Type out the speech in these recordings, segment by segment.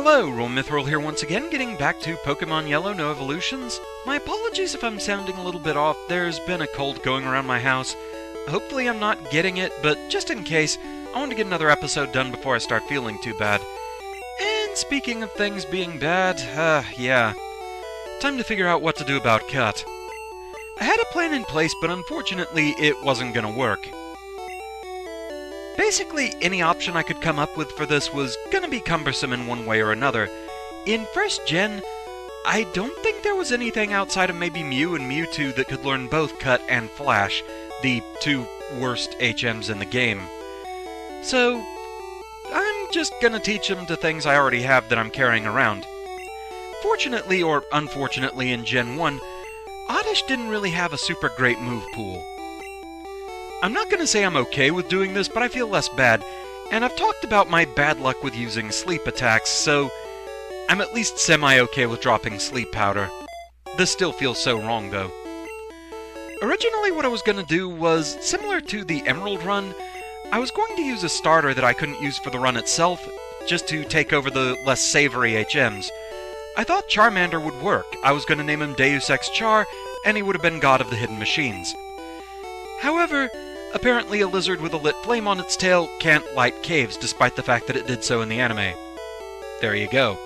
Hello, Mithril here once again, getting back to Pokemon Yellow No Evolutions. My apologies if I'm sounding a little bit off, there's been a cold going around my house. Hopefully I'm not getting it, but just in case, I want to get another episode done before I start feeling too bad. And speaking of things being bad, yeah. Time to figure out what to do about Cut. I had a plan in place, but unfortunately it wasn't gonna work. Basically, any option I could come up with for this was gonna be cumbersome in one way or another. In first gen, I don't think there was anything outside of maybe Mew and Mewtwo that could learn both Cut and Flash, the two worst HMs in the game. So, I'm just gonna teach them to things I already have that I'm carrying around. Fortunately or unfortunately in Gen 1, Oddish didn't really have a super great move pool. I'm not going to say I'm okay with doing this, but I feel less bad, and I've talked about my bad luck with using sleep attacks, so I'm at least semi-okay with dropping sleep powder. This still feels so wrong, though. Originally what I was going to do was, similar to the Emerald run, I was going to use a starter that I couldn't use for the run itself, just to take over the less savory HMs. I thought Charmander would work. I was going to name him Deus Ex Char, and he would have been God of the Hidden Machines. However, apparently a lizard with a lit flame on its tail can't light caves, despite the fact that it did so in the anime. There you go.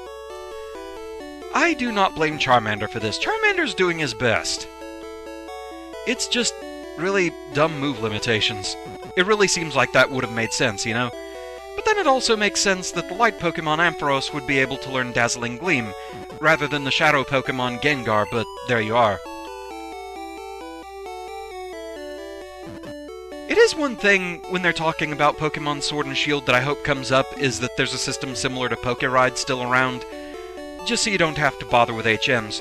I do not blame Charmander for this. Charmander's doing his best. It's just really dumb move limitations. It really seems like that would have made sense, you know? But then it also makes sense that the light Pokemon Ampharos would be able to learn Dazzling Gleam, rather than the shadow Pokemon Gengar, but there you are. It is one thing, when they're talking about Pokemon Sword and Shield, that I hope comes up, is that there's a system similar to Pokeride still around, just so you don't have to bother with HMs.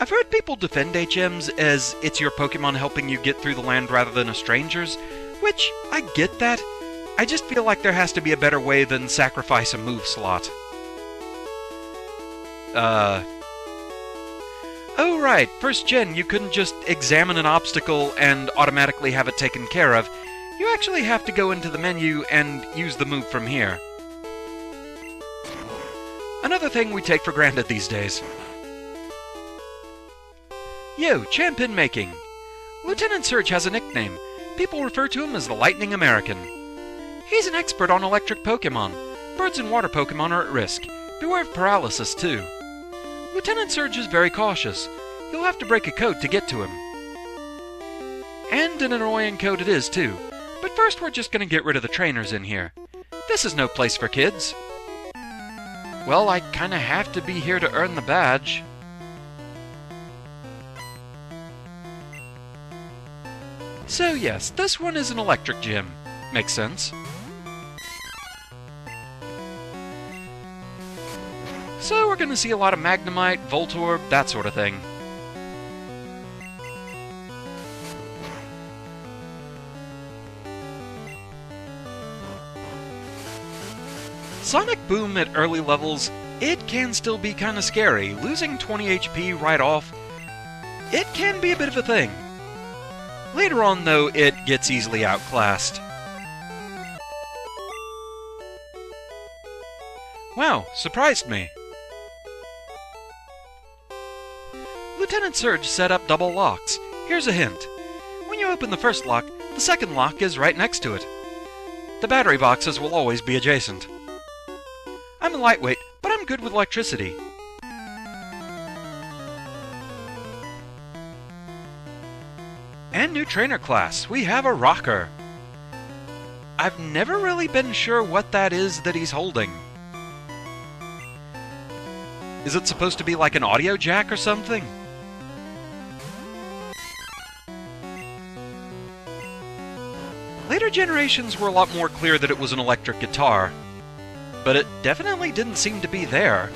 I've heard people defend HMs as it's your Pokemon helping you get through the land rather than a stranger's, which, I get that. I just feel like there has to be a better way than sacrifice a move slot. Oh right, first gen, you couldn't just examine an obstacle and automatically have it taken care of. You actually have to go into the menu and use the move from here. Another thing we take for granted these days. Yo, champion making! Lieutenant Surge has a nickname. People refer to him as the Lightning American. He's an expert on electric Pokemon. Birds and water Pokemon are at risk. Beware of paralysis, too. Lieutenant Surge is very cautious. You'll have to break a code to get to him. And an annoying code it is, too. But first we're just gonna get rid of the trainers in here. This is no place for kids. Well, I kinda have to be here to earn the badge. So yes, this one is an electric gym. Makes sense. So we're gonna see a lot of Magnemite, Voltorb, that sort of thing. Sonic Boom at early levels, it can still be kinda scary. Losing 20 HP right off, it can be a bit of a thing. Later on, though, it gets easily outclassed. Wow, surprised me. Lieutenant Surge set up double locks. Here's a hint. When you open the first lock, the second lock is right next to it. The battery boxes will always be adjacent. I'm a lightweight, but I'm good with electricity. And new trainer class, we have a rocker. I've never really been sure what that is that he's holding. Is it supposed to be like an audio jack or something? Later generations were a lot more clear that it was an electric guitar, but it definitely didn't seem to be there.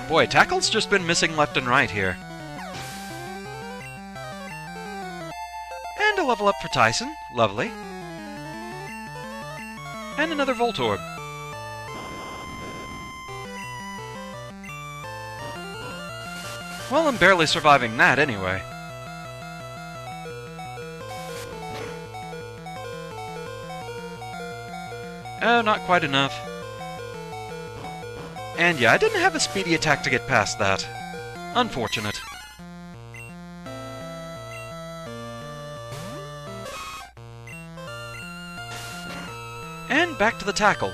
Boy, Tackle's just been missing left and right here. And a level up for Tyson. Lovely. And another Voltorb. Well, I'm barely surviving that anyway. Oh, not quite enough. And yeah, I didn't have a speedy attack to get past that. Unfortunate. And back to the tackle.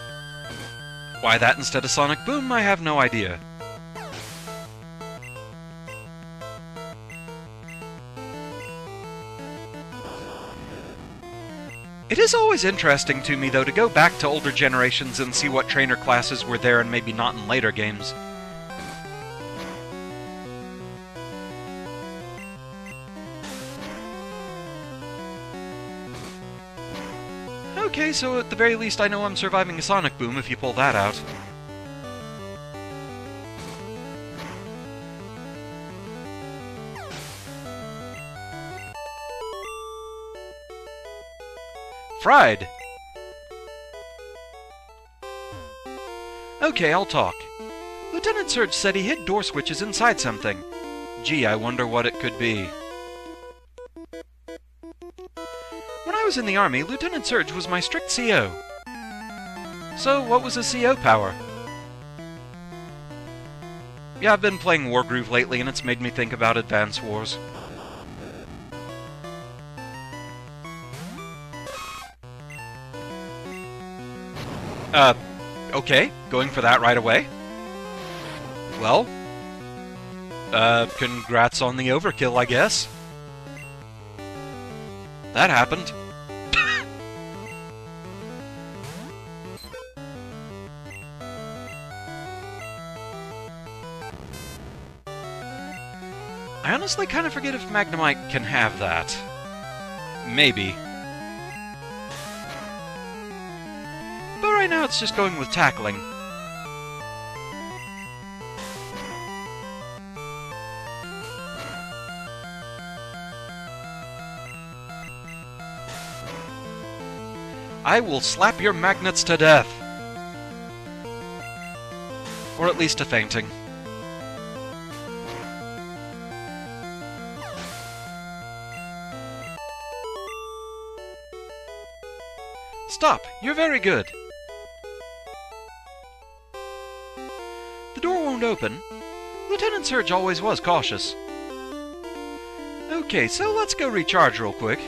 Why that instead of Sonic Boom, I have no idea. It is always interesting to me, though, to go back to older generations and see what trainer classes were there and maybe not in later games. Okay, so at the very least I know I'm surviving a Sonic Boom if you pull that out. Fried! Okay, I'll talk. Lieutenant Surge said he hid door switches inside something. Gee, I wonder what it could be. When I was in the Army, Lieutenant Surge was my strict CO. So, what was his CO power? Yeah, I've been playing Wargroove lately, and it's made me think about Advance Wars. Okay, going for that right away. Well, congrats on the overkill, I guess. That happened. I honestly kind of forget if Magnemite can have that. Maybe. But right now it's just going with tackling. I will slap your magnets to death. Or at least to fainting. Stop! You're very good. The door won't open. Lieutenant Surge always was cautious. Okay, so let's go recharge real quick.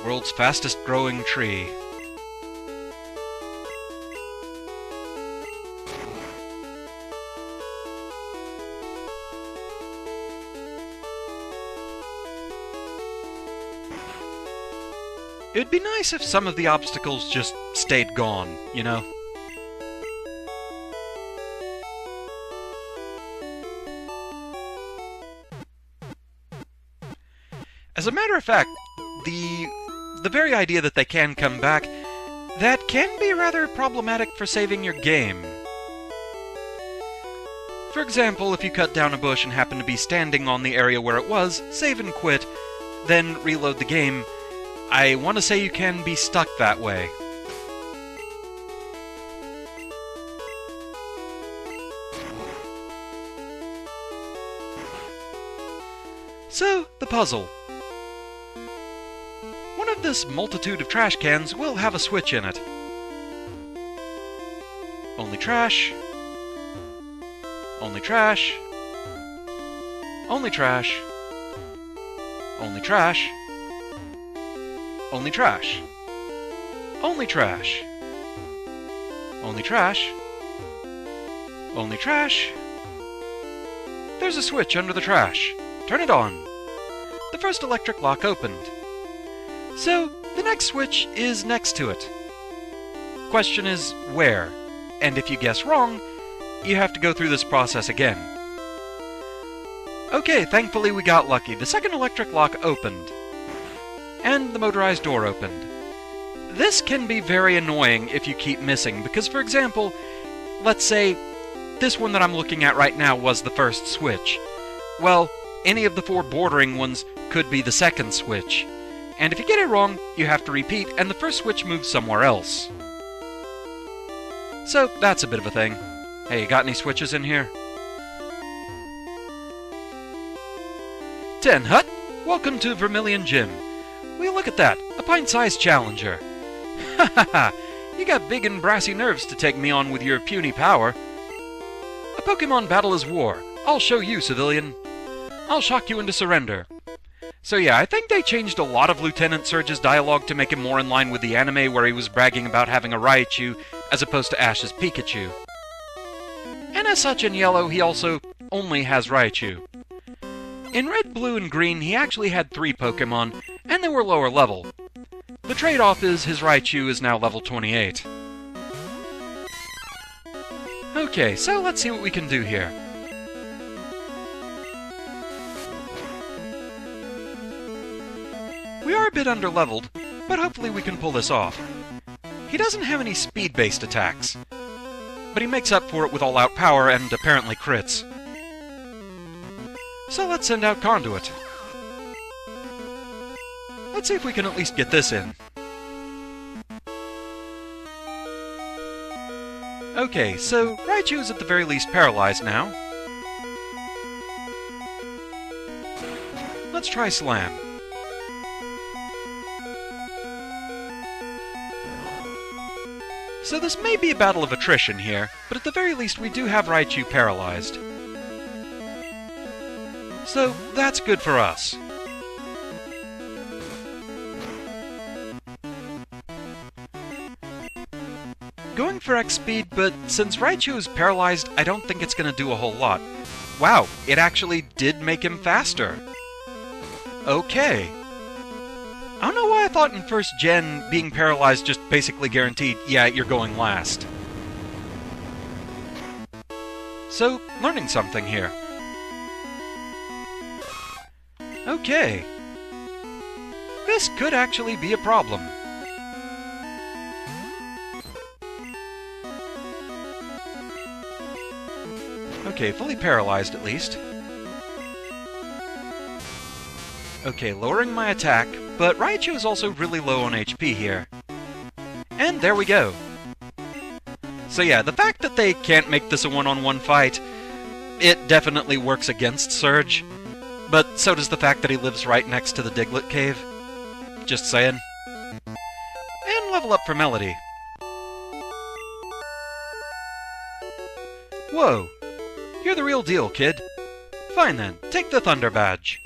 World's fastest growing tree. It'd be nice if some of the obstacles just stayed gone, you know? As a matter of fact, the very idea that they can come back, that can be rather problematic for saving your game. For example, if you cut down a bush and happen to be standing on the area where it was, save and quit, then reload the game, I want to say you can be stuck that way. So, the puzzle. One of this multitude of trash cans will have a switch in it. Only trash. Only trash. Only trash. Only trash. Only trash. Only trash. Only trash. Only trash. There's a switch under the trash. Turn it on. The first electric lock opened. So, the next switch is next to it. Question is, where? And if you guess wrong, you have to go through this process again. Okay, thankfully we got lucky. The second electric lock opened. And the motorized door opened. This can be very annoying if you keep missing, because for example, let's say this one that I'm looking at right now was the first switch. Well, any of the four bordering ones could be the second switch. And if you get it wrong, you have to repeat, and the first switch moves somewhere else. So, that's a bit of a thing. Hey, you got any switches in here? Ten Hut, welcome to Vermilion Gym. Will you look at that? A pint-sized challenger. Ha ha ha! You got big and brassy nerves to take me on with your puny power. A Pokemon battle is war. I'll show you, civilian. I'll shock you into surrender. So yeah, I think they changed a lot of Lieutenant Surge's dialogue to make him more in line with the anime where he was bragging about having a Raichu as opposed to Ash's Pikachu. And as such, in Yellow, he also only has Raichu. In Red, Blue, and Green, he actually had 3 Pokemon, and they were lower level. The trade-off is his Raichu is now level 28. Okay, so let's see what we can do here. We are a bit under-leveled, but hopefully we can pull this off. He doesn't have any speed-based attacks, but he makes up for it with all-out power and apparently crits. So let's send out Conduit. Let's see if we can at least get this in. Okay, so Raichu is at the very least paralyzed now. Let's try Slam. So this may be a battle of attrition here, but at the very least we do have Raichu paralyzed. So that's good for us. Going for X speed, but since Raichu is paralyzed, I don't think it's going to do a whole lot. Wow, it actually did make him faster. Okay. I don't know why I thought in first gen being paralyzed just basically guaranteed, yeah, you're going last. So, learning something here. Okay. This could actually be a problem. Okay, fully paralyzed at least. Okay, lowering my attack, but Raichu is also really low on HP here. And there we go. So yeah, the fact that they can't make this a one-on-one fight, it definitely works against Surge. But so does the fact that he lives right next to the Diglett cave. Just saying. And level up for Melody. Whoa! You're the real deal, kid. Fine then, take the Thunder Badge.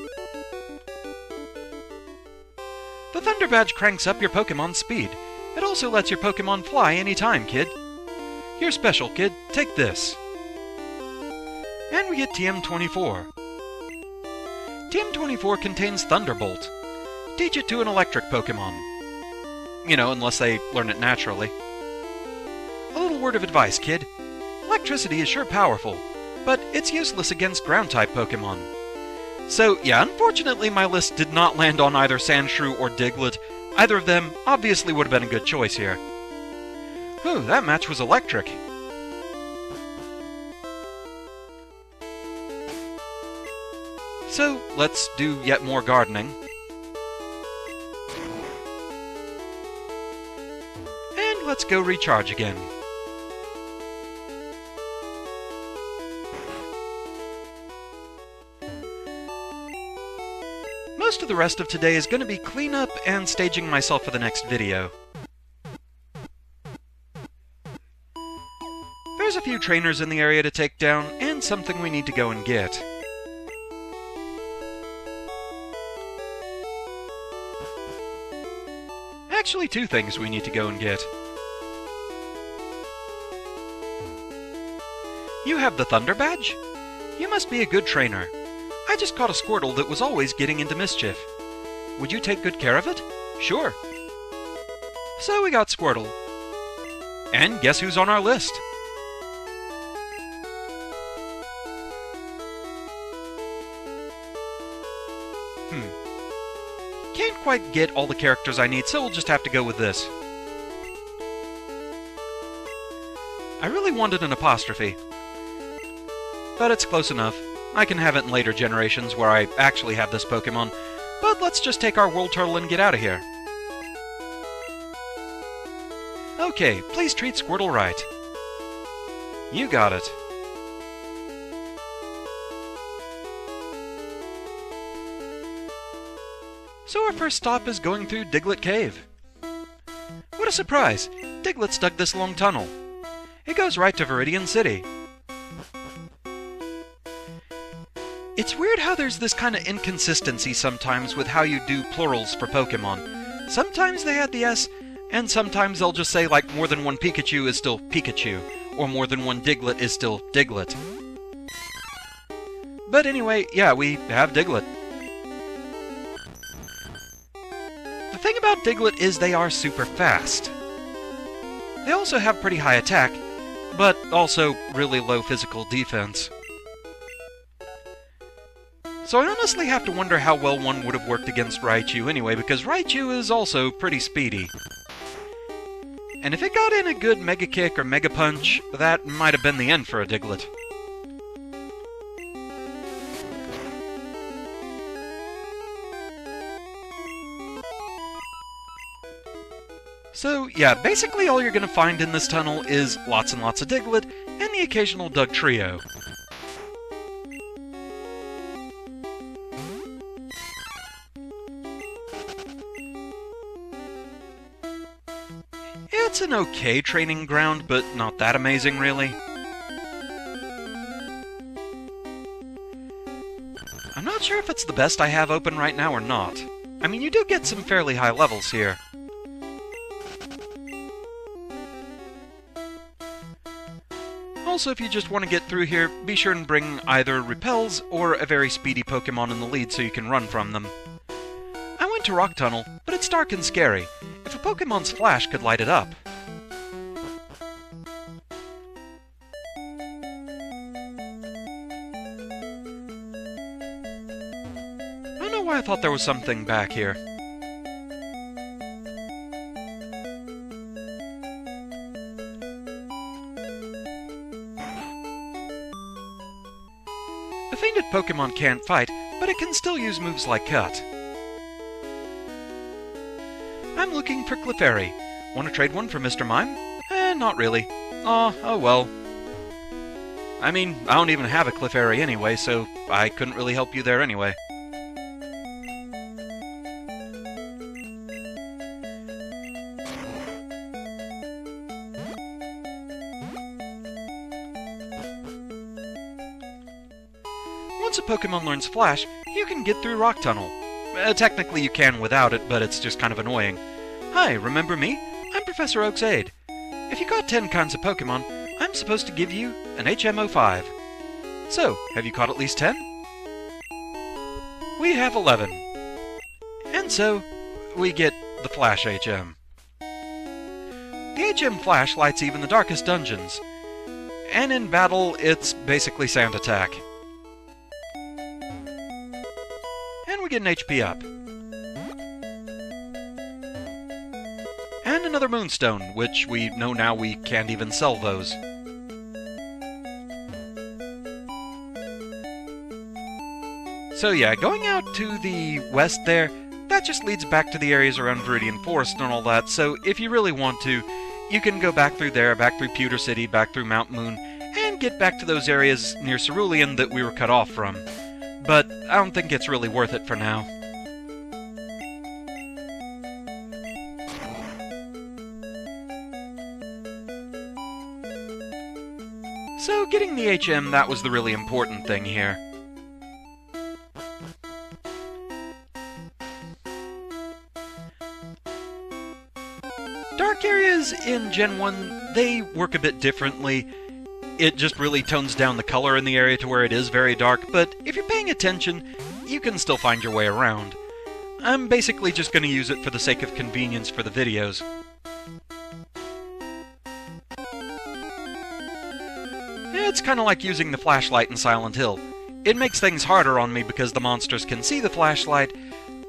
The Thunder Badge cranks up your Pokemon's speed. It also lets your Pokemon fly anytime, kid. You're special, kid. Take this. And we get TM24. TM24 contains Thunderbolt. Teach it to an electric Pokemon. You know, unless they learn it naturally. A little word of advice, kid. Electricity is sure powerful, but it's useless against Ground-type Pokemon. So, yeah, unfortunately my list did not land on either Sandshrew or Diglett. Either of them obviously would have been a good choice here. Whew, that match was electric. So, let's do yet more gardening. And let's go recharge again. Most of the rest of today is going to be cleanup and staging myself for the next video. There's a few trainers in the area to take down, and something we need to go and get. Actually, 2 things we need to go and get. You have the Thunder Badge? You must be a good trainer. I just caught a Squirtle that was always getting into mischief. Would you take good care of it? Sure. So we got Squirtle. And guess who's on our list? Can't quite get all the characters I need, so we'll just have to go with this. I really wanted an apostrophe, but it's close enough. I can have it in later generations where I actually have this Pokemon, but let's just take our World Turtle and get out of here. Okay, please treat Squirtle right. You got it. So our first stop is going through Diglett Cave. What a surprise! Diglett's dug this long tunnel. It goes right to Viridian City. It's weird how there's this kind of inconsistency sometimes with how you do plurals for Pokemon. Sometimes they add the S, and sometimes they'll just say like more than one Pikachu is still Pikachu, or more than one Diglett is still Diglett. But anyway, yeah, we have Diglett. The thing about Diglett is they are super fast. They also have pretty high attack, but also really low physical defense. So I honestly have to wonder how well one would have worked against Raichu anyway, because Raichu is also pretty speedy. And if it got in a good Mega Kick or Mega Punch, that might have been the end for a Diglett. So yeah, basically all you're going to find in this tunnel is lots and lots of Diglett, and the occasional Dugtrio. It's an okay training ground, but not that amazing, really. I'm not sure if it's the best I have open right now or not. I mean, you do get some fairly high levels here. Also, if you just want to get through here, be sure and bring either Repels or a very speedy Pokemon in the lead so you can run from them. I went to Rock Tunnel, but it's dark and scary. If a Pokemon's flash could light it up. I don't know why I thought there was something back here. The fainted Pokemon can't fight, but it can still use moves like Cut. I'm looking for Clefairy. Want to trade one for Mr. Mime? Not really. Oh well. I mean, I don't even have a Clefairy anyway, so I couldn't really help you there anyway. Once a Pokemon learns Flash, you can get through Rock Tunnel. Technically you can without it, but it's just kind of annoying. Hi, remember me? I'm Professor Oak's aide. If you caught 10 kinds of Pokemon, I'm supposed to give you an HM05. So, have you caught at least 10? We have 11. And so, we get the Flash HM. The HM Flash lights even the darkest dungeons. And in battle, it's basically Sand Attack. And we get an HP up. And another Moonstone, which we know now we can't even sell those. So yeah, going out to the west there, that just leads back to the areas around Viridian Forest and all that, so if you really want to, you can go back through there, back through Pewter City, back through Mount Moon, and get back to those areas near Cerulean that we were cut off from. But I don't think it's really worth it for now. So getting the HM, that was the really important thing here. Dark areas in Gen 1, they work a bit differently. It just really tones down the color in the area to where it is very dark, but if you're paying attention, you can still find your way around. I'm basically just going to use it for the sake of convenience for the videos. It's kind of like using the flashlight in Silent Hill. It makes things harder on me because the monsters can see the flashlight,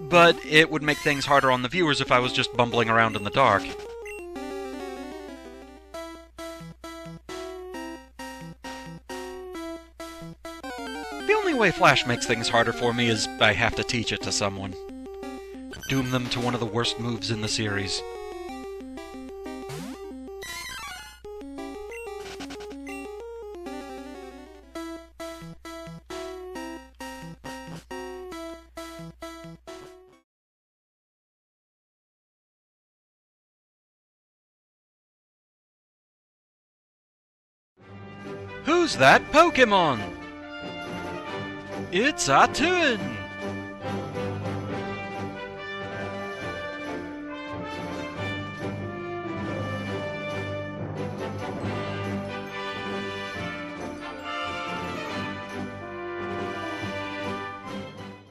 but it would make things harder on the viewers if I was just bumbling around in the dark. The only way Flash makes things harder for me is I have to teach it to someone. Doom them to one of the worst moves in the series. Who's that Pokémon? It's a twin!